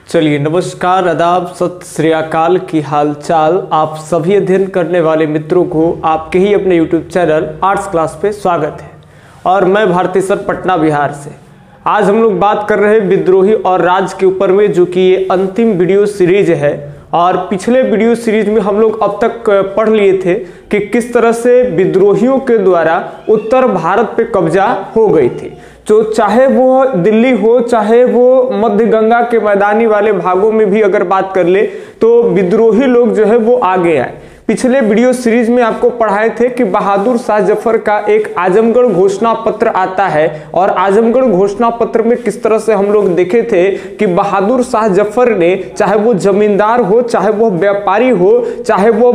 चलिए नमस्कार, आदाब, सत श्री अकाल की हाल चाल। आप सभी अध्ययन करने वाले मित्रों को आपके ही अपने YouTube चैनल आर्ट्स क्लास पे स्वागत है। और मैं भारती सर पटना बिहार से। आज हम लोग बात कर रहे हैं विद्रोही और राज के ऊपर में, जो कि ये अंतिम वीडियो सीरीज है। और पिछले वीडियो सीरीज में हम लोग अब तक पढ़ लिए थे कि किस तरह से विद्रोहियों के द्वारा उत्तर भारत पे कब्जा हो गई थी। तो चाहे वो दिल्ली हो, चाहे वो मध्य गंगा के मैदानी वाले भागों में भी अगर बात कर ले तो विद्रोही लोग जो है वो आगे आए। पिछले वीडियो सीरीज में आपको पढ़ाए थे कि बहादुर शाह जफर का एक आजमगढ़ घोषणा पत्र आता है। और आजमगढ़ घोषणा पत्र में किस तरह से हम लोग देखे थे कि बहादुर शाह जफर ने, चाहे वो जमींदार हो, चाहे वो व्यापारी हो, चाहे वो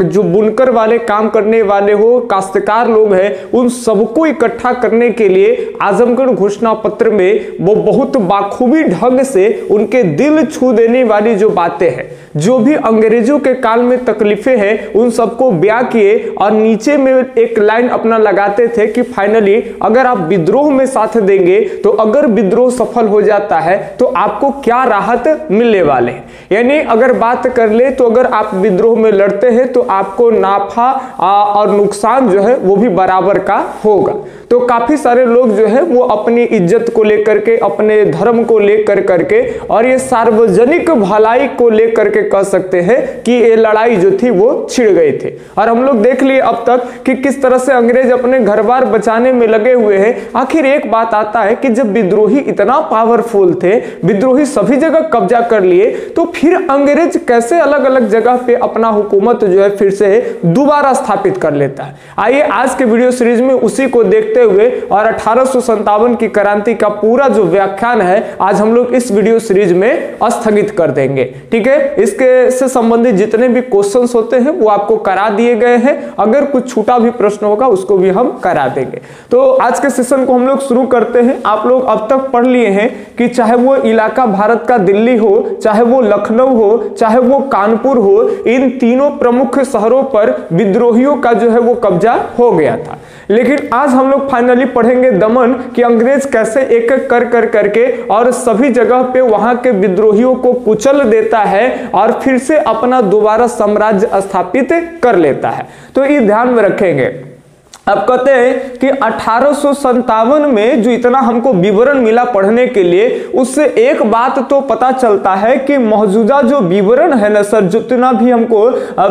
जो बुनकर वाले काम करने वाले हो, काश्तकार लोग हैं, उन सबको इकट्ठा करने के लिए आजमगढ़ घोषणा पत्र में वो बहुत बाखूबी ढंग से उनके दिल छू देने वाली जो बातें हैं, जो भी अंग्रेजों के काल में तकलीफें हैं, उन सबको ब्याह किए। और नीचे में एक लाइन अपना लगाते थे कि फाइनली अगर आप विद्रोह में साथ देंगे तो अगर विद्रोह सफल हो जाता है तो आपको क्या राहत मिलने वाले हैं। यानी अगर बात कर ले तो अगर आप विद्रोह में लड़ते हैं तो आपको नाफा और नुकसान जो है वो भी बराबर का होगा। तो काफी सारे लोग जो है वो अपनी इज्जत को लेकर के, अपने धर्म को लेकर करके और ये सार्वजनिक भलाई को लेकर के कह सकते हैं कि ये लड़ाई जो थी वो छिड़ गए थे। और हम लोग देख लिए अब तक कि किस तरह से अंग्रेज अपने घर बार बचाने में लगे हुए हैं। आखिर एक बात आता है कि जब विद्रोही इतना पावरफुल थे, विद्रोही सभी जगह कब्जा कर लिए, तो फिर अंग्रेज कैसे अलग अलग जगह पे अपना हुकूमत जो है फिर से दोबारा स्थापित कर लेता है। आइए आज के वीडियो सीरीज में उसी को देखते हुए और 1857 की क्रांति का पूरा जो व्याख्यान है आज हम लोग इस वीडियो सीरीज में स्थगित कर देंगे। ठीक है, इसके से संबंधित जितने भी क्वेश्चंस होते हैं वो आपको करा दिए गए हैं। अगर कुछ छूटा भी प्रश्न होगा उसको भी हम करा देंगे। तो आज के सेशन को हम लोग शुरू करते हैं। आप लोग अब तक पढ़ लिए हैं कि चाहे वो इलाका भारत का दिल्ली हो, चाहे वो लखनऊ हो, चाहे वो कानपुर हो, इन तीनों प्रमुख शहरों पर विद्रोहियों का जो है वो कब्जा हो गया था। लेकिन आज हम लोग फाइनली पढ़ेंगे दमन कि अंग्रेज कैसे एक एक कर करके और सभी जगह पे वहां के विद्रोहियों को कुचल देता है और फिर से अपना दोबारा साम्राज्य स्थापित कर लेता है। तो ये ध्यान में रखेंगे। अब कहते हैं कि 1857 में जो इतना हमको विवरण मिला पढ़ने के लिए, उससे एक बात तो पता चलता है कि मौजूदा जो विवरण है ना सर, जितना भी हमको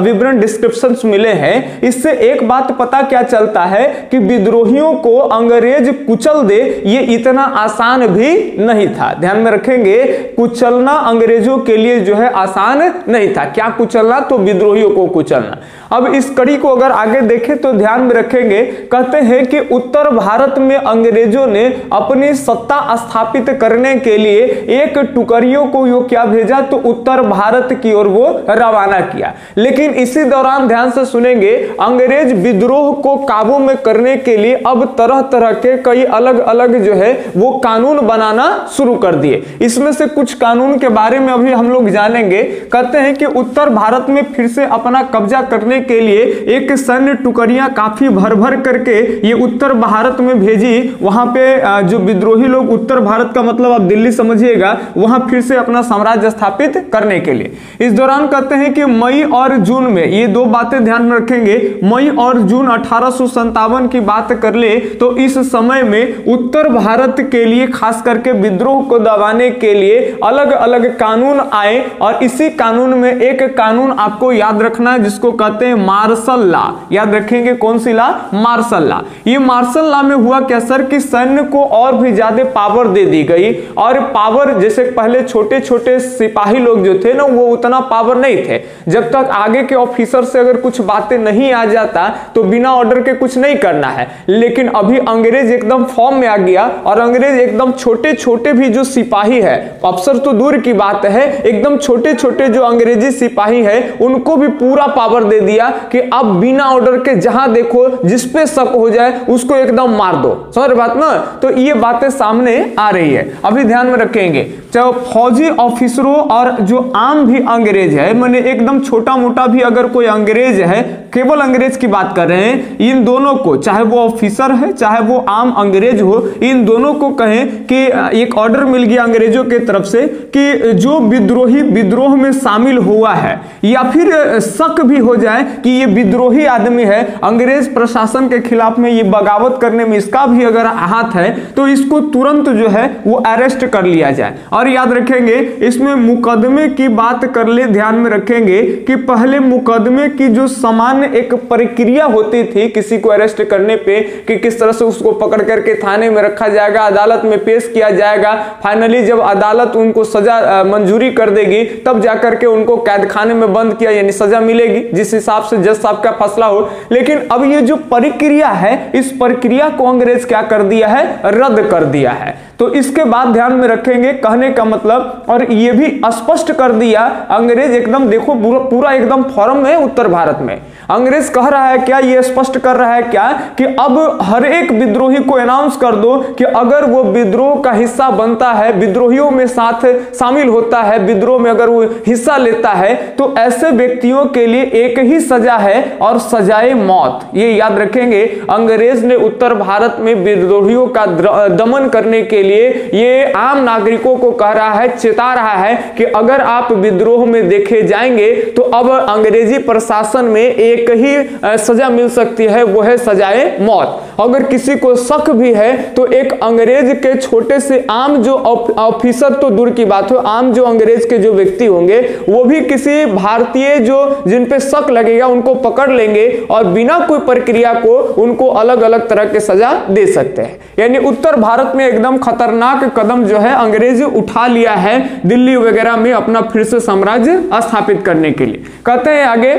विवरण डिस्क्रिप्शंस मिले हैं, इससे एक बात पता क्या चलता है कि विद्रोहियों को अंग्रेज कुचल दे ये इतना आसान भी नहीं था। ध्यान में रखेंगे, कुचलना अंग्रेजों के लिए जो है आसान नहीं था। क्या कुचलना? तो विद्रोहियों को कुचलना। अब इस कड़ी को अगर आगे देखें तो ध्यान में रखेंगे, कहते हैं कि उत्तर भारत में अंग्रेजों ने अपनी सत्ता स्थापित करने के लिए एक टुकड़ियों को यो क्या भेजा, तो उत्तर भारत की ओर वो रवाना किया। लेकिन इसी दौरान ध्यान से सुनेंगे, अंग्रेज विद्रोह को काबू में करने के लिए अब तरह तरह के कई अलग अलग जो है वो कानून बनाना शुरू कर दिए। इसमें से कुछ कानून के बारे में अभी हम लोग जानेंगे। कहते हैं कि उत्तर भारत में फिर से अपना कब्जा करने के लिए एक सैन्य टुकड़ियां काफी भर भर करके ये उत्तर भारत में भेजी। वहां पे जो विद्रोही लोग, उत्तर भारत का मतलब आप दिल्ली समझिएगा, वहां फिर से अपना साम्राज्य स्थापित करने के लिए। इस दौरान कहते हैं कि मई और जून में, ये दो बातें ध्यान में रखेंगे, मई और जून 1857 की बात कर ले तो इस समय में उत्तर भारत के लिए खास करके विद्रोह को दबाने के लिए अलग अलग कानून आए। और इसी कानून में एक कानून आपको याद रखना है जिसको कहते हैं मार्शल लॉ। याद रखेंगे कौन सी लॉ? Martial law. ये मार्शल लॉ में हुआ क्या सर कि सैन्य को और भी ज्यादा पावर दे दी गई। और पावर, जैसे पहले छोटे छोटे सिपाही लोग जो थे ना, वो उतना पावर नहीं थे। जब तक आगे के ऑफिसर से अगर कुछ बातें नहीं आ जाता तो बिना ऑर्डर के कुछ नहीं करना है। लेकिन अभी अंग्रेज एकदम फॉर्म में आ गया और अंग्रेज एकदम छोटे छोटे भी जो सिपाही है, अफसर तो दूर की बात है, एकदम छोटे छोटे जो अंग्रेजी सिपाही है उनको भी पूरा पावर दे दिया कि अब बिना ऑर्डर के जहां देखो जिस पे शक हो जाए उसको एकदम मार दो। समझ बात ना? तो ये बातें सामने आ रही है। अभी ध्यान में रखेंगे, चाहे फौजी ऑफिसरों और जो आम भी अंग्रेज है, माने एकदम छोटा मोटा भी अगर कोई अंग्रेज है, केवल अंग्रेज की बात कर रहे हैं, इन दोनों को, चाहे वो ऑफिसर है चाहे वो आम अंग्रेज हो, इन दोनों को कहें कि एक ऑर्डर मिल गया अंग्रेजों के तरफ से कि जो विद्रोही विद्रोह में शामिल हुआ है या फिर शक भी हो जाए कि ये विद्रोही आदमी है, अंग्रेज प्रशासन के खिलाफ में ये बगावत करने में इसका भी अगर हाथ है, तो इसको तुरंत जो है वो अरेस्ट कर लिया जाए। और याद रखेंगे इसमें मुकदमे की बात कर ले, ध्यान में रखेंगे कि पहले मुकदमे की जो सामान्य एक प्रक्रिया होती थी किसी को अरेस्ट करने पे, कि किस तरह से उसको पकड़ करके थाने में रखा जाएगा, अदालत में पेश किया जाएगा, फाइनली जब अदालत उनको सजा मंजूरी कर देगी तब जाकर के उनको कैद खाने में बंद किया, यानी सजा मिलेगी जिस हिसाब से जज साहब का फैसला हो। लेकिन अब ये जो प्रक्रिया है, इस प्रक्रिया को अंग्रेज क्या कर दिया है, रद्द कर दिया है। तो इसके बाद ध्यान में रखेंगे, कहने का मतलब, और ये भी स्पष्ट कर दिया अंग्रेज, एकदम देखो पूरा एकदम फॉर्म है उत्तर भारत में, अंग्रेज कह रहा है क्या, ये स्पष्ट कर रहा है क्या कि अब हर एक विद्रोही को अनाउंस कर दो कि अगर वो विद्रोह का हिस्सा बनता है, विद्रोहियों में साथ शामिल होता है, विद्रोह में अगर वो हिस्सा लेता है, तो ऐसे व्यक्तियों के लिए एक ही सजा है और सजाए मौत। ये याद रखेंगे, अंग्रेज ने उत्तर भारत में विद्रोहियों का दमन करने के लिए ये आम नागरिकों को कह रहा है, चेता रहा है कि अगर आप विद्रोह में देखे जाएंगे तो अब अंग्रेजी प्रशासन में एक ही सजा मिल सकती है, वो है सजाए मौत। अगर किसी को शक भी है तो एक अंग्रेज के छोटे से आम जो ऑफिसर तो दूर की बात हो, आम जो अंग्रेज के जो व्यक्ति होंगे वो भी किसी भारतीय जो जिन पे शक लगेगा उनको पकड़ लेंगे और बिना कोई प्रक्रिया को उनको अलग अलग तरह के सजा दे सकते हैं। यानी उत्तर भारत में एकदम खतरनाक कदम जो है अंग्रेज उठा लिया है दिल्ली वगैरह में अपना फिर से साम्राज्य स्थापित करने के लिए। कहते हैं आगे,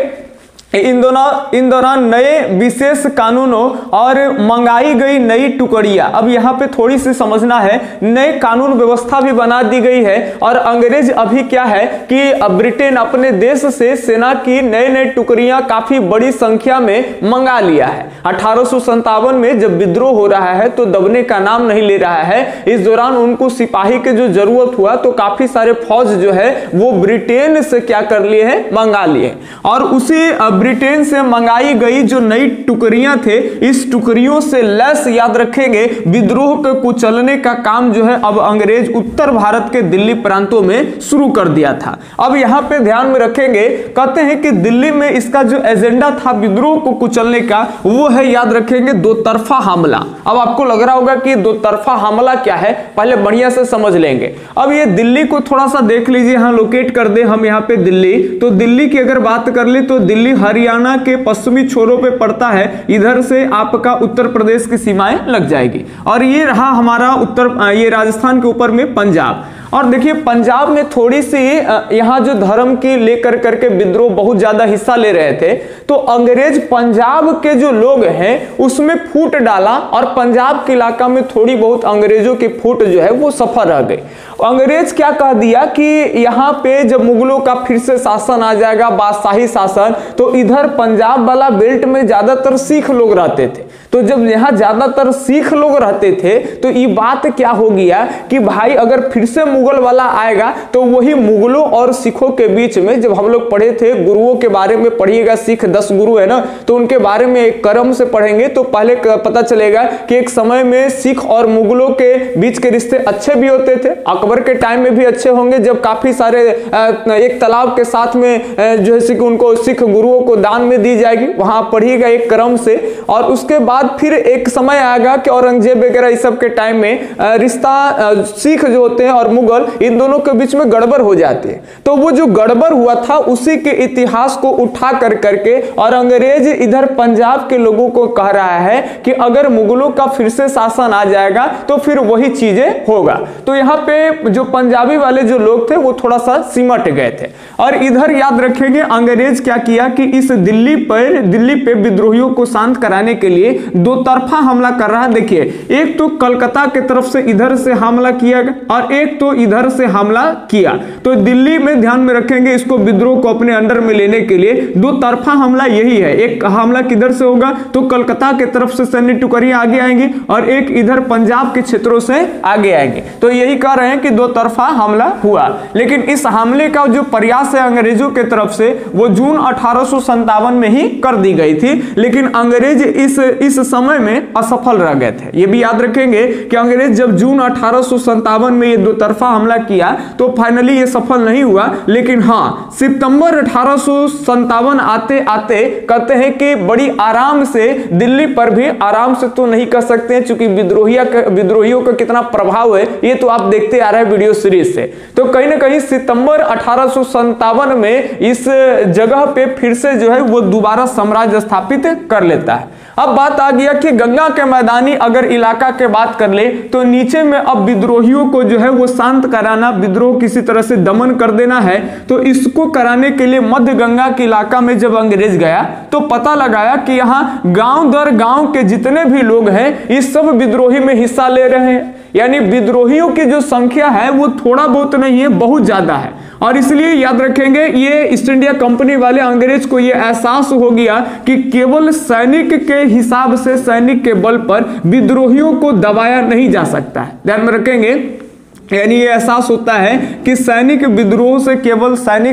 इन दौरान नए विशेष कानूनों और मंगाई गई नई टुकड़ियां, अब यहाँ पे थोड़ी सी समझना है, नए कानून व्यवस्था भी बना दी गई है और अंग्रेज अभी क्या है कि ब्रिटेन अपने देश से सेना की नए नए टुकड़ियां काफी बड़ी संख्या में मंगा लिया है। 1857 में जब विद्रोह हो रहा है तो दबने का नाम नहीं ले रहा है, इस दौरान उनको सिपाही के जो जरूरत हुआ तो काफी सारे फौज जो है वो ब्रिटेन से क्या कर लिए हैं, मंगा लिए। और उसी ब्रिटेन से मंगाई गई जो नई टुकड़ियां थे, इस टुकड़ियों से लैस, याद रखेंगे, विद्रोह के कुचलने का काम जो है अब अंग्रेज उत्तर भारत के दिल्ली प्रांतों में शुरू कर दिया था। अब यहां पे ध्यान में रखेंगे, कहते हैं कि दिल्ली में इसका जो एजेंडा था विद्रोह को कुचलने का, वो है, याद रखेंगे, दो तरफा हमला। अब आपको लग रहा होगा कि दो तरफा हमला क्या है, पहले बढ़िया से समझ लेंगे। अब ये दिल्ली को थोड़ा सा देख लीजिए, यहां लोकेट कर दे हम यहाँ पे दिल्ली, तो दिल्ली की अगर बात कर ले तो दिल्ली हरियाणा के पश्चिमी छोरों पे पड़ता है, इधर से आपका उत्तर प्रदेश की सीमाएं लग जाएगी। और ये रहा हमारा ये राजस्थान के ऊपर में पंजाब। और देखिए पंजाब में थोड़ी सी यहाँ जो धर्म की लेकर करके विद्रोह बहुत ज्यादा हिस्सा ले रहे थे, तो अंग्रेज पंजाब के जो लोग हैं उसमें फूट डाला और पंजाब के इलाका में थोड़ी बहुत अंग्रेजों की फूट जो है वो सफल रह गई। अंग्रेज क्या कह दिया कि यहाँ पे जब मुगलों का फिर से शासन आ जाएगा, बादशाही शासन, तो इधर पंजाब वाला बेल्ट में ज्यादातर सिख लोग रहते थे, तो जब यहाँ ज्यादातर सिख लोग रहते थे तो ये बात क्या हो गया कि भाई अगर फिर से मुगल वाला आएगा तो वही मुगलों और सिखों के बीच में, जब हम लोग पढ़े थे गुरुओं के बारे में पढ़िएगा, सिख 10 गुरु है ना, तो उनके बारे में एक क्रम से पढ़ेंगे तो पहले पता चलेगा कि एक समय में सिख और मुगलों के बीच के रिश्ते अच्छे भी होते थे, अकबर के टाइम में भी अच्छे होंगे जब काफी सारे एक तालाब के साथ में जो है कि उनको सिख गुरुओं को दान में दी जाएगी, वहां पढ़िएगा एक क्रम से। और उसके बाद फिर एक समय आएगा कि औरंगजेब वगैरह इस सब के टाइम में रिश्ता सिख जो होते हैं और मुगल, इन दोनों के बीच में गड़बड़ हो जाती है। तो वो जो गड़बड़ हुआ था उसी के इतिहास को उठा कर करके और अंग्रेज इधर पंजाब के लोगों को कह रहा है कि अगर मुगलों का फिर से शासन आ जाएगा तो फिर वही चीजें होगा। तो यहाँ पे जो पंजाबी वाले जो लोग थे वो थोड़ा सा सिमट गए थे। और इधर याद रखेंगे अंग्रेज क्या किया कि इस दिल्ली पे विद्रोहियों को शांत कराने हटाने के लिए दो तरफा हमला कर रहा है। देखिए, एक तो कलकत्ता की तरफ से इधर से हमला किया गया और एक तो इधर से हमला किया। तो दिल्ली में ध्यान में रखेंगे, इसको विद्रोह को अपने अंडर में लेने के लिए दो तरफा हमला यही है। एक हमला किधर से होगा तो कलकत्ता की तरफ से सैन्य टुकड़ियां आगे आएंगी और एक इधर पंजाब के क्षेत्रों से आगे आएंगे। तो यही कह रहे हैं कि दो तरफा हमला हुआ। लेकिन इस हमले का जो प्रयास है अंग्रेजों की तरफ से वो जून 1857 में ही कर दी गई थी, लेकिन अंग्रेज इस समय में असफल रह गए थे। ये भी याद रखेंगे कि अंग्रेज जब जून 1857 में ये दो तरफा हमला किया तो फाइनली ये सफल नहीं हुआ। लेकिन हाँ, सितंबर 1857 आते आते कहते हैं कि बड़ी आराम से दिल्ली पर भी, आराम से तो नहीं कर सकते हैं क्योंकि विद्रोहियों का कितना प्रभाव है ये तो आप देखते आ रहे हैं वीडियो सीरीज से। तो कहीं ना कहीं सितंबर 1857 में इस जगह पे फिर से जो है वो दोबारा साम्राज्य स्थापित कर लेता है। अब बात आ गया कि गंगा के मैदानी अगर इलाका के बात कर ले तो नीचे में अब विद्रोहियों को जो है वो शांत कराना, विद्रोह किसी तरह से दमन कर देना है। तो इसको कराने के लिए मध्य गंगा के इलाका में जब अंग्रेज गया तो पता लगाया कि यहाँ गांव दर गांव के जितने भी लोग हैं इस सब विद्रोही में हिस्सा ले रहे हैं। यानी विद्रोहियों की जो संख्या है वो थोड़ा बहुत नहीं है, बहुत ज्यादा है। और इसलिए याद रखेंगे ये ईस्ट इंडिया कंपनी वाले अंग्रेज को ये एहसास हो गया कि केवल सैनिक के हिसाब से, सैनिक के बल पर विद्रोहियों को दबाया नहीं जा सकता है। ध्यान में रखेंगे, यानी ये एहसास होता है कि सैनिक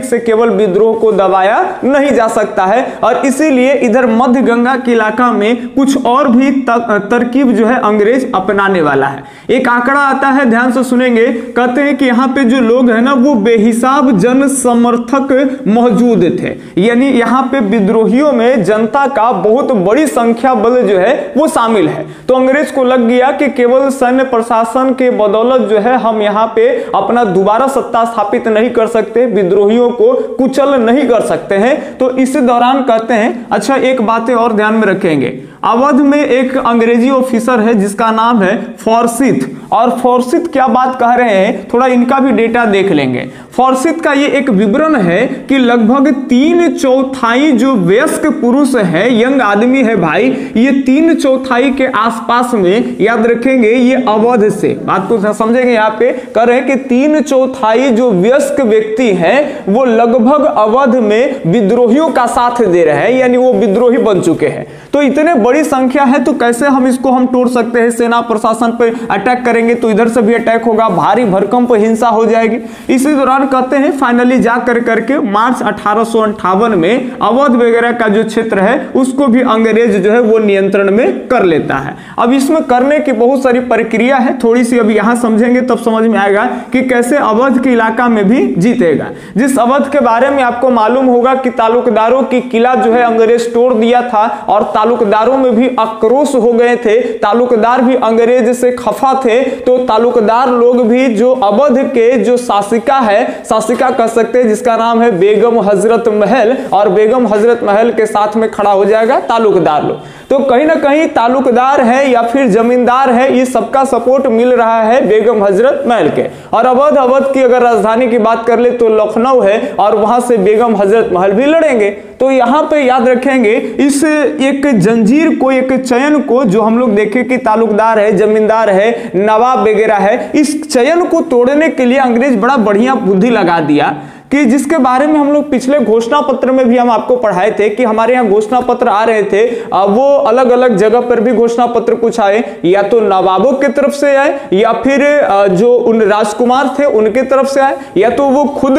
से केवल विद्रोह को दबाया नहीं जा सकता है। और इसीलिए इधर मध्य गंगा के इलाका में कुछ और भी तरकीब जो है अंग्रेज अपनाने वाला है। एक आंकड़ा आता है, ध्यान से सुनेंगे। कहते हैं कि यहाँ पे जो लोग हैं ना वो बेहिसाब जन समर्थक मौजूद थे। यानी यहाँ पे विद्रोहियों में जनता का बहुत बड़ी संख्या बल जो है वो शामिल है। तो अंग्रेज को लग गया कि केवल सैन्य प्रशासन के बदौलत जो है हम यहाँ पे अपना दोबारा सत्ता स्थापित नहीं कर सकते, विद्रोहियों को कुचल नहीं कर सकते हैं। तो इस दौरान कहते हैं, अच्छा एक बातें और ध्यान में रखेंगे, अवध में एक अंग्रेजी ऑफिसर है जिसका नाम है फॉर्सिथ। और फॉर्सिथ क्या बात कह रहे हैं, थोड़ा इनका भी डेटा देख लेंगे। फॉर्सिथ का ये एक विवरण है कि लगभग 3/4 जो वयस्क पुरुष है, यंग आदमी है भाई, ये 3/4 के आसपास में, याद रखेंगे ये अवध से, बात को समझेंगे। यहाँ पे कह रहे हैं कि 3/4 जो वयस्क व्यक्ति हैं वो लगभग अवध में विद्रोहियों का साथ दे रहे हैं, यानी वो विद्रोही बन चुके हैं। तो इतने बड़ी संख्या है तो कैसे हम इसको हम तोड़ सकते हैं। सेना प्रशासन पे अटैक करेंगे तो इधर से भी अटैक होगा, भारी भरकम पर हिंसा हो जाएगी। इसी दौरान कहते हैं फाइनली जा करके मार्च 1858 में अवध वगैरह का जो क्षेत्र है उसको भी अंग्रेज जो है वो नियंत्रण में कर लेता है। अब इसमें करने की बहुत सारी प्रक्रिया है, थोड़ी सी अभी यहां समझेंगे तब समझ में आएगा कि कैसे अवध के इलाका में भी जीतेगा। जिस अवध के बारे में आपको मालूम होगा कि तालुकदारों की किला जो है अंग्रेज तोड़ दिया था और तालुकदारों में भी आक्रोश हो गए थे, तालुकदार भी अंग्रेज से खफा थे। तो तालुकदार लोग भी जो अवध के जो शासिका है, शासिका कह सकते हैं जिसका नाम है बेगम हजरत महल, और बेगम हजरत महल के साथ में खड़ा हो जाएगा तालुकदार लोग। तो कहीं ना कहीं तालुकदार है या फिर जमींदार है, ये सबका सपोर्ट मिल रहा है बेगम हजरत महल के। और अवध की अगर राजधानी की बात कर ले तो लखनऊ है और वहां से बेगम हजरत महल भी लड़ेंगे। तो यहाँ पे याद रखेंगे इस एक जंजीर को, एक चयन को, जो हम लोग देखे कि तालुकदार है, जमींदार है, नवाब वगैरह है, इस चयन को तोड़ने के लिए अंग्रेज बड़ा बढ़िया बुद्धि लगा दिया कि जिसके बारे में हम लोग पिछले घोषणा पत्र में भी हम आपको पढ़ाए थे कि हमारे यहाँ घोषणा पत्र आ रहे थे, वो अलग अलग जगह पर भी घोषणा पत्र कुछ आए, या तो नवाबों की तरफ से आए या फिर जो उन राजकुमार थे उनके तरफ से आए, या तो वो खुद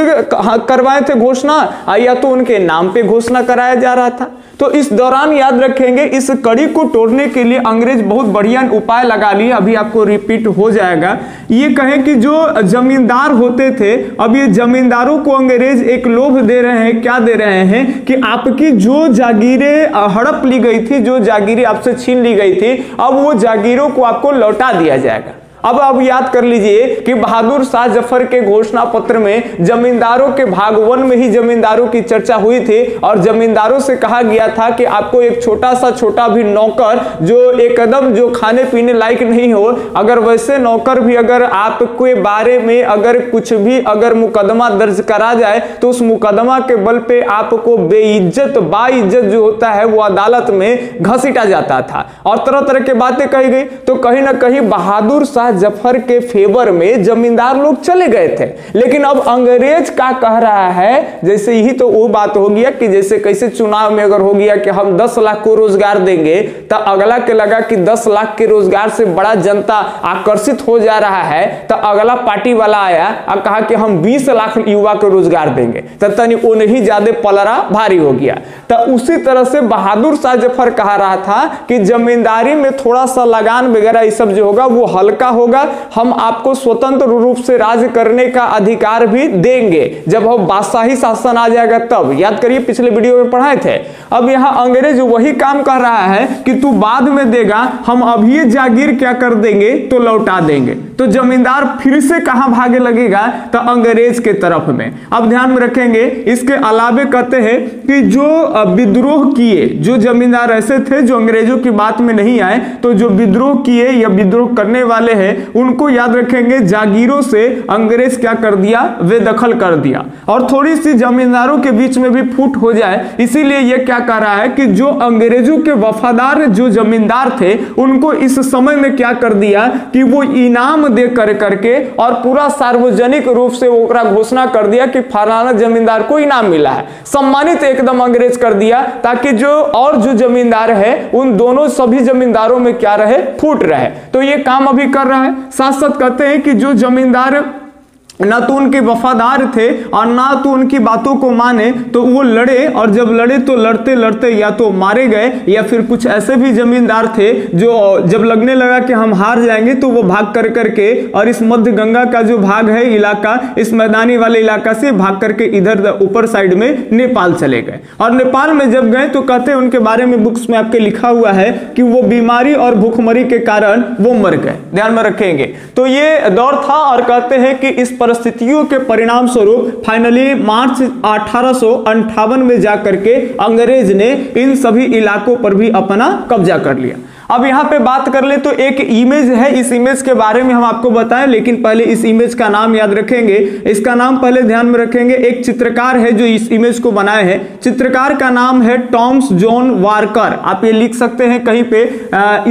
करवाए थे घोषणा, या तो उनके नाम पे घोषणा कराया जा रहा था। तो इस दौरान याद रखेंगे इस कड़ी को तोड़ने के लिए अंग्रेज बहुत बढ़िया उपाय लगा लिए। अभी आपको रिपीट हो जाएगा। ये कहें कि जो जमींदार होते थे, अब ये जमींदारों को अंग्रेज एक लोभ दे रहे हैं। क्या दे रहे हैं कि आपकी जो जागीरें हड़प ली गई थी, जो जागीरें आपसे छीन ली गई थी, अब वो जागीरों को आपको लौटा दिया जाएगा। अब याद कर लीजिए कि बहादुर शाह जफर के घोषणा पत्र में जमींदारों के भाग 1 में ही जमींदारों की चर्चा हुई थी और जमींदारों से कहा गया था कि आपको एक छोटा भी नौकर जो एकदम जो खाने पीने लायक नहीं हो, अगर वैसे नौकर भी अगर आपके बारे में अगर कुछ भी अगर मुकदमा दर्ज करा जाए तो उस मुकदमा के बल पे आपको बेइज्जत बाइज्जत जो होता है वो अदालत में घसीटा जाता था और तरह तरह की बातें कही गई। तो कहीं ना कहीं बहादुर शाह जफर के फेवर में जमींदार लोग चले गए थे। लेकिन अब अंग्रेज क्या कह रहा है, जैसे यही तो वो बात हो गया कि जैसे कैसे चुनाव में अगर हो गया कि हम 10 लाख को रोजगार देंगे तो अगला के लगा कि 10 लाख के रोजगार से बड़ा जनता आकर्षित हो जा रहा है, तो अगला पार्टी वाला आया और कहा कि हम 20 लाख युवा को रोजगार देंगे, तो तनी वो नहीं ज्यादा पलरा भारी हो गया। तो उसी तरह से बहादुर शाह जफर कहा रहा था कि जमींदारी में थोड़ा सा लगान वगैरह ये सब जो होगा वो हल्का होगा, हम आपको स्वतंत्र रूप से राज करने का अधिकार भी देंगे जब हम बादशाही शासन आ जाएगा तब। याद करिए पिछले वीडियो में पढ़ाए थे। अब यहाँ अंग्रेज वही काम कर रहा है कि तू बाद में देगा, हम अभी जागीर क्या कर देंगे तो लौटा देंगे। तो जमींदार फिर से कहां भागे लगेगा, तो अंग्रेज के तरफ में। अब ध्यान में रखेंगे, इसके अलावे कहते हैं कि जो विद्रोह किए जो जमींदार ऐसे थे जो अंग्रेजों की बात में नहीं आए, तो जो विद्रोह किए या विद्रोह करने वाले हैं उनको याद रखेंगे जागीरों से अंग्रेज क्या कर दिया, वे दखल कर दिया। और थोड़ी सी जमींदारों के बीच में भी फूट हो जाए, इसीलिए यह क्या कर रहा है कि जो अंग्रेजों के वफादार जो जमींदार थे उनको इस समय में क्या कर दिया कि वो इनाम दे करके और पूरा सार्वजनिक रूप से वो घोषणा कर दिया कि फलाना जमींदार को इनाम मिला है, सम्मानित एकदम अंग्रेज कर दिया, ताकि जो जमींदार है उन दोनों सभी जमींदारों में क्या रहे, फूट रहे। तो ये काम अभी कर रहा है। साथ साथ कहते हैं कि जो जमींदार ना तो उनके वफादार थे और ना तो उनकी बातों को माने, तो वो लड़े और जब लड़े तो लड़ते लड़ते या तो मारे गए या फिर कुछ ऐसे भी जमींदार थे जो जब लगने लगा कि हम हार जाएंगे तो वो भाग कर करके और इस मध्य गंगा का जो भाग है इलाका, इस मैदानी वाले इलाका से भाग करके इधर ऊपर साइड में नेपाल चले गए। और नेपाल में जब गए तो कहते हैं उनके बारे में बुक्स में आपके लिखा हुआ है कि वो बीमारी और भूखमरी के कारण वो मर गए। ध्यान में रखेंगे। तो ये दौर था और कहते हैं कि इस परिस्थितियों के परिणाम स्वरूप फाइनली मार्च 1858 में जाकर के अंग्रेज ने इन सभी इलाकों पर भी अपना कब्जा कर लिया। अब यहाँ पे बात कर ले तो एक इमेज है, इस इमेज के बारे में हम आपको बताएं, लेकिन पहले इस इमेज का नाम याद रखेंगे। इसका नाम पहले ध्यान में रखेंगे। एक चित्रकार है जो इस इमेज को बनाए हैं, चित्रकार का नाम है टॉमस जॉन वार्कर। आप ये लिख सकते हैं कहीं पे।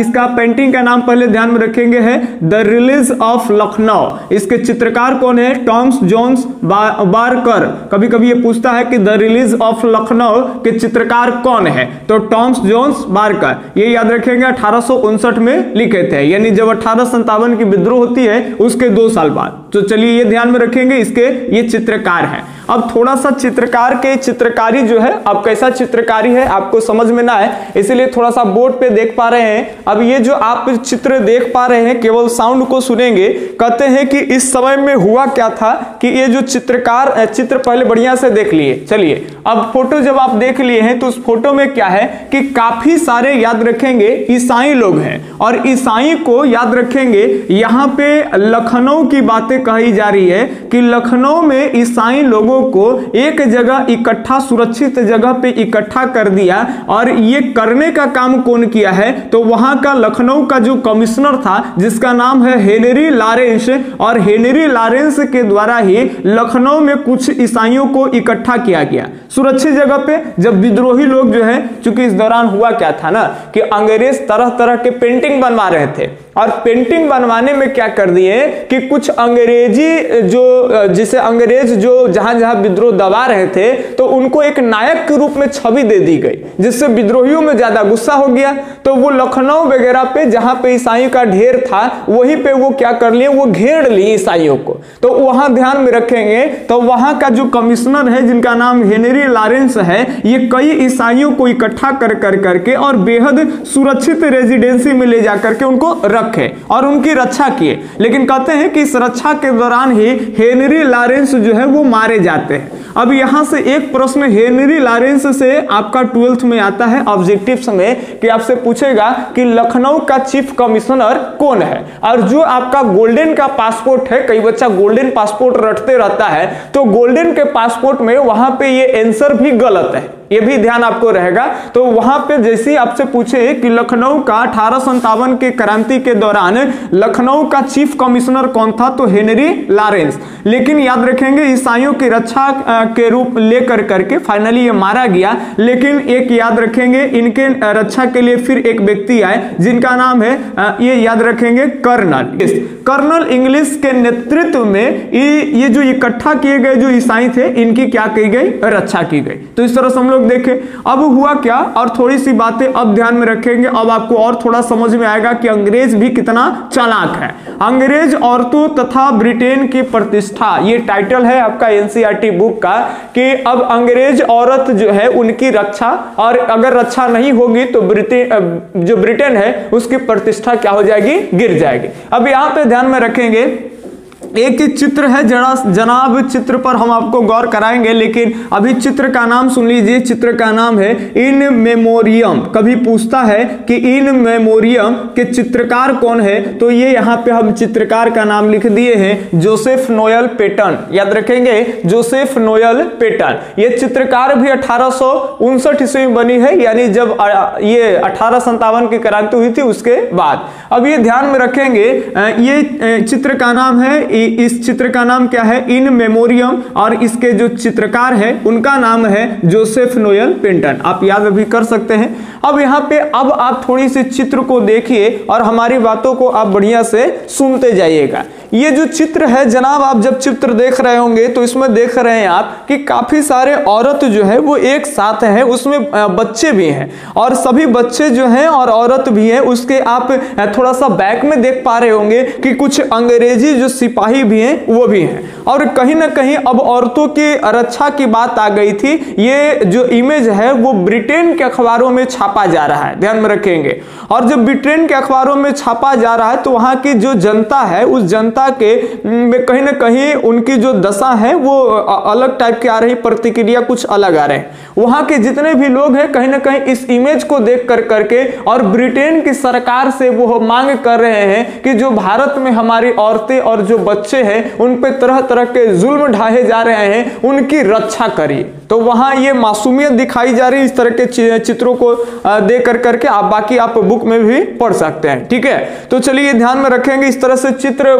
इसका पेंटिंग का नाम पहले ध्यान में रखेंगे है द रिलीज ऑफ लखनऊ। इसके चित्रकार कौन है, टॉमस जॉन वार्कर। कभी कभी ये पूछता है कि द रिलीज ऑफ लखनऊ के चित्रकार कौन है, तो टॉमस जॉन वार्कर, ये याद रखेंगे। 1859 में लिखे थे, यानी जब 1857 की विद्रोह होती है उसके 2 साल बाद। तो चलिए ये ध्यान में रखेंगे, इसके ये चित्रकार हैं। अब थोड़ा सा चित्रकार के चित्रकारी जो है, अब कैसा चित्रकारी है आपको समझ में ना है, इसलिए थोड़ा सा बोर्ड पे देख पा रहे हैं। अब ये जो आप चित्र देख पा रहे हैं केवल साउंड को सुनेंगे। कहते हैं कि इस समय में हुआ क्या था कि ये जो चित्रकार चित्र पहले बढ़िया से देख लिए। चलिए अब फोटो जब आप देख लिए हैं तो उस फोटो में क्या है कि काफी सारे याद रखेंगे ईसाई लोग हैं और ईसाई को याद रखेंगे। यहाँ पे लखनऊ की बातें कही जा रही है कि लखनऊ में ईसाई लोगों को एक जगह इकट्ठा, सुरक्षित जगह पे इकट्ठा कर दिया। और ये करने का काम कौन किया है, तो वहां का लखनऊ का जो कमिश्नर था जिसका नाम है हेनरी लॉरेंस, और हेनरी लॉरेंस के द्वारा ही लखनऊ में कुछ ईसाइयों को इकट्ठा किया गया सुरक्षित जगह पे। जब विद्रोही लोग जो है, चूंकि इस दौरान हुआ क्या था ना कि अंग्रेज तरह तरह के पेंटिंग बनवा रहे थे, और पेंटिंग बनवाने में क्या कर दिए कि कुछ अंग्रेजी जो जिसे अंग्रेज जो जहां जहां विद्रोह दबा रहे थे तो उनको एक नायक के रूप में छवि दे दी गई, जिससे विद्रोहियों में ज्यादा गुस्सा हो गया। तो वो लखनऊ वगैरह पे जहां पे ईसाइयों का ढेर था वहीं पे वो क्या कर लिए, वो घेर लिए ईसाइयों को। तो वहां ध्यान में रखेंगे तो वहां का जो कमिश्नर है जिनका नाम हेनरी लॉरेंस है, ये कई ईसाइयों को इकट्ठा कर करके और बेहद सुरक्षित रेजिडेंसी में ले जाकर के उनको रखे और उनकी रक्षा किए। लेकिन कहते हैं कि इस रक्षा के दौरान ही हेनरी लॉरेंस जो है वो मारे जाते हैं। अब यहां से एक प्रश्न हेनरी लॉरेंस से आपका 12th में आता है ऑब्जेक्टिव्स में, कि आपसे पूछेगा कि लखनऊ का चीफ कमिश्नर कौन है। और जो आपका गोल्डन का पासपोर्ट है, कई बच्चा गोल्डन पासपोर्ट रटते रहता है, तो गोल्डन के पासपोर्ट में वहां पे ये आंसर भी गलत है, ये भी ध्यान आपको रहेगा। तो वहां पे जैसे ही आपसे पूछे कि लखनऊ का 1857 के क्रांति के दौरान लखनऊ का चीफ कमिश्नर कौन था, तो हेनरी लॉरेंस। लेकिन याद रखेंगे ईसाइयों की रक्षा के रूप लेकर करके फाइनली ये मारा गया। लेकिन एक याद रखेंगे, इनके रक्षा के लिए फिर एक व्यक्ति आए जिनका नाम है, ये याद रखेंगे, कर्नल इंग्लिश के नेतृत्व में ये जो इकट्ठा किए गए जो ईसाई थे, इनकी क्या की गई, रक्षा की गई। तो इस तरह से हम लोग देखें। अब हुआ क्या, और थोड़ी सी बातें अब ध्यान में रखेंगे, अब आपको और थोड़ा समझ में आएगा कि अंग्रेज भी कितना चालाक है। अंग्रेज औरतों तथा ब्रिटेन की प्रतिष्ठा, ये टाइटल है आपका एनसीईआरटी बुक का, कि अब अंग्रेज औरत जो है उनकी रक्षा, और अगर रक्षा नहीं होगी तो जो ब्रिटेन है उसकी प्रतिष्ठा क्या हो जाएगी, गिर जाएगी। अब यहां पे ध्यान में रखेंगे, एक ही चित्र है जनाब, चित्र पर हम आपको गौर कराएंगे, लेकिन अभी चित्र का नाम सुन लीजिए। चित्र का नाम है इन मेमोरियम। कभी पूछता है कि इन मेमोरियम के चित्रकार कौन है, तो ये यहाँ पे हम चित्रकार का नाम लिख दिए हैं, जोसेफ नोएल पेटन। याद रखेंगे, जोसेफ नोएल पेटन। ये चित्रकार भी 1859 ईस्वी में बनी है, यानी जब ये 1857 की क्रांति हुई थी उसके बाद। अब ये ध्यान में रखेंगे, ये चित्र का नाम है, इस चित्र का नाम क्या है, इन मेमोरियम, और इसके जो चित्रकार है उनका नाम है जोसेफ नोएल पेटन। आप याद भी कर सकते हैं। अब यहाँ पे अब आप थोड़ी सी चित्र को देखिए और हमारी बातों को आप बढ़िया से सुनते जाइएगा। ये जो चित्र है जनाब, आप जब चित्र देख रहे होंगे तो इसमें देख रहे हैं आप कि काफी सारे औरत जो है वो एक साथ हैं, उसमें बच्चे भी हैं, और सभी बच्चे जो हैं और औरत भी हैं। उसके आप थोड़ा सा बैक में देख पा रहे होंगे कि कुछ अंग्रेजी जो सिपाही भी हैं वो भी हैं। और कहीं ना कहीं अब औरतों की रक्षा की बात आ गई थी। ये जो इमेज है वो ब्रिटेन के अखबारों में छापा जा रहा है, ध्यान में रखेंगे। और जब ब्रिटेन के अखबारों में छापा जा रहा है तो वहां की जो जनता है, उस जनता के में कहीं ना कहीं उनकी जो दशा है वो अलग टाइप की आ रही, प्रतिक्रिया कुछ अलग आ रहे हैं। वहां के जितने भी लोग हैं कहीं ना कहीं इस इमेज को देख कर करके और ब्रिटेन की सरकार से वो मांग कर रहे हैं कि जो भारत में हमारी औरतें और जो बच्चे हैं उन पे तरह तरह के जुल्म ढाए जा रहे हैं, उनकी रक्षा करिए। तो वहां ये मासूमियत दिखाई जा रही है। इस तरह के चित्रों को देख कर करके आप बाकी आप बुक में भी पढ़ सकते हैं, ठीक है। तो चलिए ध्यान में रखेंगे, इस तरह से चित्र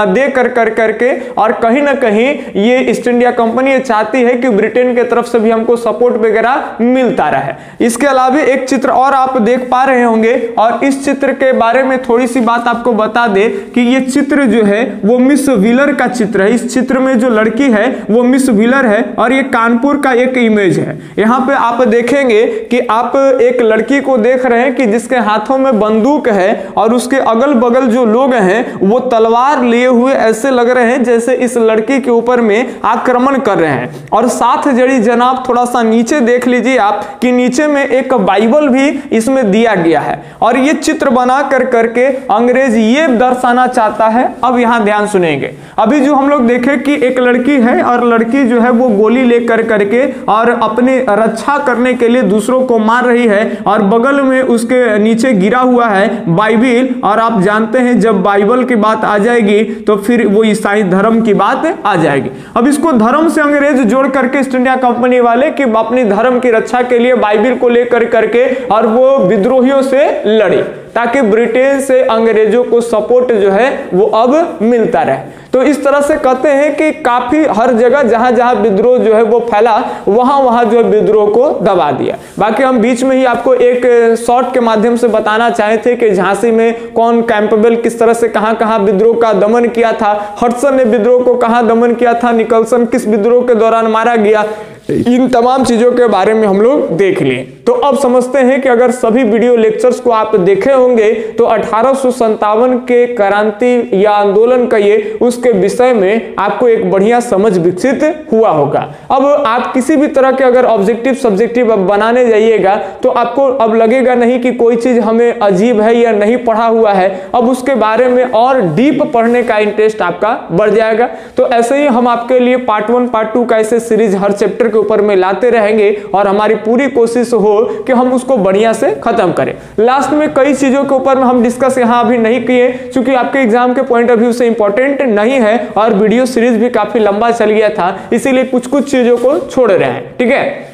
देख कर करके, और कहीं ना कहीं ये ईस्ट इंडिया कंपनी चाहती है कि ब्रिटेन के तरफ से भी हमको सपोर्ट वगैरह मिलता रहे। इसके अलावा एक चित्र और आप देख पा रहे होंगे, और इस चित्र के बारे में थोड़ी सी बात आपको बता दे कि ये चित्र जो है वो मिस व्हीलर का चित्र है। इस चित्र में जो लड़की है वो मिस व्हीलर है, और ये कानपुर का एक इमेज है। यहाँ पे आप देखेंगे कि आप एक लड़की को देख रहे हैं कि जिसके हाथों में बंदूक है, और उसके अगल बगल जो लोग हैं वो तलवार लिए हुए ऐसे लग रहे हैं जैसे इस लड़की के ऊपर में आक्रमण कर रहे हैं। और साथ जड़ी जनाब थोड़ा सा नीचे देख लीजिए आप कि नीचे में एक बाइबल भी इसमें दिया गया है, और ये चित्र बना कर करके अंग्रेज ये दर्शाना चाहता है। अब यहां ध्यान सुनेंगे, अभी जो हम लोग देखे कि एक लड़की है, और लड़की जो है वो गोली लेकर करके और अपनी रक्षा करने के लिए दूसरों को मार रही है, और बगल में उसके नीचे गिरा हुआ है बाइबिल। और आप जानते हैं जब बाइबल की बात आ जाएगी तो फिर वो ईसाई धर्म की बात आ जाएगी। अब इसको धर्म से अंग्रेज जोड़ करके ईस्ट इंडिया कंपनी वाले कि अपनी धर्म की रक्षा के लिए बाइबिल को लेकर करके और वो विद्रोहियों से लड़ी, ताकि ब्रिटेन से अंग्रेजों को सपोर्ट जो है वो अब मिलता रहे। तो इस तरह से कहते हैं कि काफी हर जगह जहां जहां विद्रोह जो है वो फैला, वहां वहां जो है विद्रोह को दबा दिया। बाकी हम बीच में ही आपको एक शॉर्ट के माध्यम से बताना चाहे थे कि झांसी में कौन कैंपबेल किस तरह से कहां कहां विद्रोह का दमन किया था, हडसन ने विद्रोह को कहां दमन किया था, निकलसन किस विद्रोह के दौरान मारा गया, इन तमाम चीजों के बारे में हम लोग देख लिए। तो अब समझते हैं कि अगर सभी वीडियो लेक्चर्स को आप देखे होंगे तो 1857 के क्रांति या आंदोलन का ये उसके विषय में आपको एक बढ़िया समझ विकसित हुआ होगा। अब आप किसी भी तरह के अगर ऑब्जेक्टिव सब्जेक्टिव बनाने जाइएगा तो आपको अब लगेगा नहीं कि कोई चीज हमें अजीब है या नहीं पढ़ा हुआ है, अब उसके बारे में और डीप पढ़ने का इंटरेस्ट आपका बढ़ जाएगा। तो ऐसे ही हम आपके लिए पार्ट 1 पार्ट 2 का ऐसे सीरीज हर चैप्टर के ऊपर में लाते रहेंगे और हमारी पूरी कोशिश हो कि हम उसको बढ़िया से खत्म करें। लास्ट में कई चीजों के ऊपर में हम डिस्कस यहां अभी नहीं किए क्योंकि आपके एग्जाम के पॉइंट ऑफ व्यू से इंपॉर्टेंट नहीं है और वीडियो सीरीज भी काफी लंबा चल गया था, इसीलिए कुछ कुछ चीजों को छोड़ रहे हैं। ठीक है,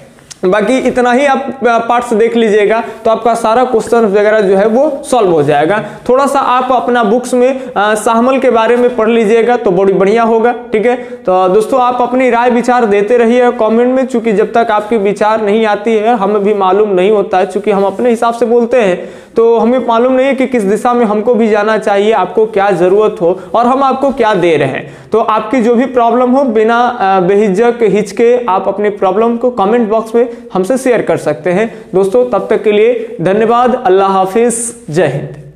बाकी इतना ही आप पार्ट्स देख लीजिएगा तो आपका सारा क्वेश्चन वगैरह जो है वो सॉल्व हो जाएगा। थोड़ा सा आप अपना बुक्स में शाहमल के बारे में पढ़ लीजिएगा तो बड़ी बढ़िया होगा। ठीक है, तो दोस्तों आप अपनी राय विचार देते रहिए कमेंट में, चूंकि जब तक आपकी विचार नहीं आती है हमें भी मालूम नहीं होता है, चूंकि हम अपने हिसाब से बोलते हैं तो हमें मालूम नहीं है कि किस दिशा में हमको भी जाना चाहिए, आपको क्या जरूरत हो और हम आपको क्या दे रहे हैं। तो आपकी जो भी प्रॉब्लम हो बिना बेहिचक हिचके आप अपनी प्रॉब्लम को कमेंट बॉक्स में हमसे शेयर कर सकते हैं। दोस्तों तब तक के लिए धन्यवाद, अल्लाह हाफिज, जय हिंद।